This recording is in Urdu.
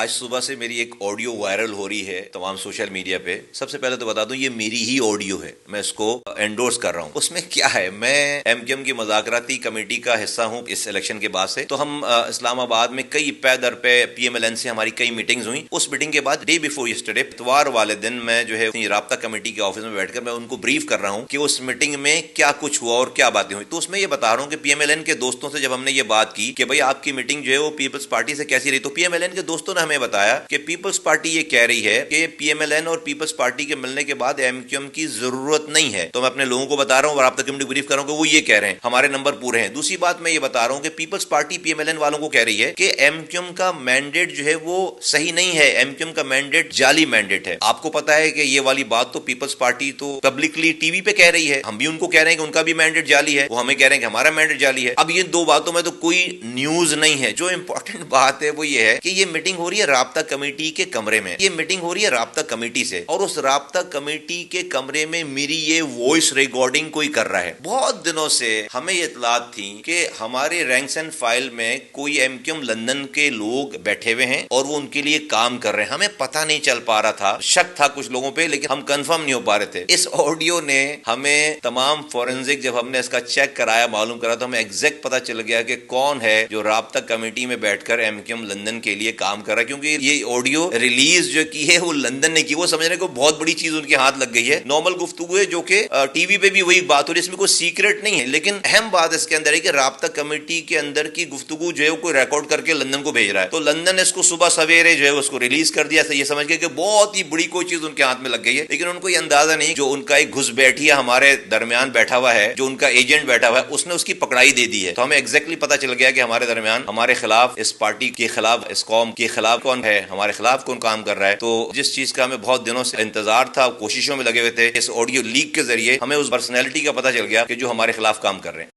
آج صبح سے میری ایک آڈیو وائرل ہو رہی ہے تمام سوشل میڈیا پہ. سب سے پہلے تو بتا دوں یہ میری ہی آڈیو ہے, میں اس کو انڈورس کر رہا ہوں. اس میں کیا ہے, میں ایم کیو ایم کی مذاکراتی کمیٹی کا حصہ ہوں اس الیکشن کے بعد سے. تو ہم اسلام آباد میں کئی پے در پہ پی ایم ایل این سے ہماری کئی میٹنگز ہوئیں. اس میٹنگ کے بعد ڈے بیفور یسٹرڈے اتوار والے دن میں جو ہے رابطہ کمیٹی کے آفس میں بیٹھ کر میں ان کو بریف کر رہا ہوں کہ اس میٹنگ میں کیا کچھ ہوا اور کیا باتیں ہوئی. تو اس میں یہ بتا رہا ہوں کہ پی ایم ایل این کے دوستوں سے جب ہم نے یہ بات کی کہ بھائی آپ کی میٹنگ جو ہے وہ پیپلز پارٹی سے کیسی رہی, تو پی ایم ایل این کے دوستوں نے ہمیں بتایا کہ پیپلز پارٹی یہ کہہ رہی ہے کہ پی ایم ایل این اور پیپلز پارٹی کے ملنے کے بعد ایم کیو ایم کی ضرورت نہیں ہے. تو میں اپنے لوگوں کو بتا رہا ہوں اور رابطہ کمیٹی بریف کر رہا ہوں کہ وہ یہ کہہ رہے ہیں, ہمارے نمبر پورے ہیں. دوسری بات میں یہ بتا رہا ہوں کہ Peoples Party P M L N والوں کو کہہ رہی ہے کہ ایم کیو ایم کا مینڈیٹ جو ہے وہ صحیح نہیں ہے, ایم کیو ایم کا مینڈیٹ جعلی مینڈیٹ ہے. آپ کو پتا ہے کہ یہ والی بات تو پیپلز پارٹی تو پبلکلی ٹی وی پہ کہہ رہی ہے, ہم بھی ان کو کہہ رہے ہیں کہ ان کا بھی مینڈیٹ جعلی ہے, وہ ہمیں کہہ رہے ہیں کہ ہمارا مینڈیٹ جعلی ہے. اب یہ دو باتوں میں تو کوئی نیوز نہیں ہے. جو امپورٹنٹ بات ہے وہ یہ ہے کہ یہ میٹنگ ہو رہی ہے رابطہ کمیٹی کے کمرے میں, یہ میٹنگ ہو رہی ہے رابطہ کمیٹی سے, اور اس رابطہ کمیٹی کے کمرے میں میری یہ وائس ریکارڈنگ کوئی کر رہا ہے. بہت دنوں سے ہمیں یہ اطلاعات تھی کہ ہمارے رینکس اینڈ فائل میں کوئی ایم کیو ایم لندن کے لوگ بیٹھے ہوئے ہیں اور وہ ان کے لیے کام کر رہے ہیں. ہمیں پتہ نہیں چل پا رہا تھا, شک تھا کچھ لوگوں پہ, لیکن ہم کنفرم نہیں ہو پا رہے تھے. اس آڈیو نے ہمیں تمام فورنزک جب ہم نے اس کا چیک کرایا, معلوم کرا, تو ہمیں ایگزیکٹ پتہ چل گیا کہ کون ہے جو رابطہ کمیٹی میں بیٹھ کر ایم کیو ایم لندن کے لیے کام کر رہا ہے. کیونکہ یہ آڈیو ریلیز جو کی ہے وہ لندن نے کی, وہ سمجھنے کو بہت بڑی چیز ان کے ہاتھ لگ گئی ہے. نارمل گفتگو ہے جو کہ ٹی وی پہ بھی وہی بات ہو رہی ہے, اس میں کوئی سیکرٹ نہیں ہے. لیکن اہم بات اس کے اندر ہے کہ رابطہ کمیٹی کے اندر کی گفتگو جو ہے وہ کوئی ریکارڈ کر کے لندن کو بھیج رہا ہے. تو لندن نے اس کو صبح سویرے جو ہے اس کو ریلیز کر دیا, یہ سمجھ کے کہ بہت ہی بڑی کوئی چیز ان کے ہاتھ میں لگ گئی ہے. لیکن ان کو یہ اندازہ نہیں جو ان کا ایک گھس بیٹھیا ہمارے درمیان بیٹھا ہوا ہے, جو ان کا ایجنٹ بیٹھا ہوا ہے, اس نے اس کی پکڑائی دے دی ہے. تو ہمیں ایگزیکٹلی پتہ چل گیا کہ ہمارے درمیان ہمارے خلاف, اس پارٹی کے خلاف, اس قوم کے خلاف کون ہے, ہمارے خلاف کون کام کر رہا ہے. تو جس چیز کا ہمیں بہت دنوں سے انتظار تھا, کوششوں میں لگے ہوئے تھے, اس آڈیو لیک کے ذریعے ہمیں اس پرسنالٹی کا پتہ چل گیا کہ جو ہمارے خلاف کام کر رہے ہیں.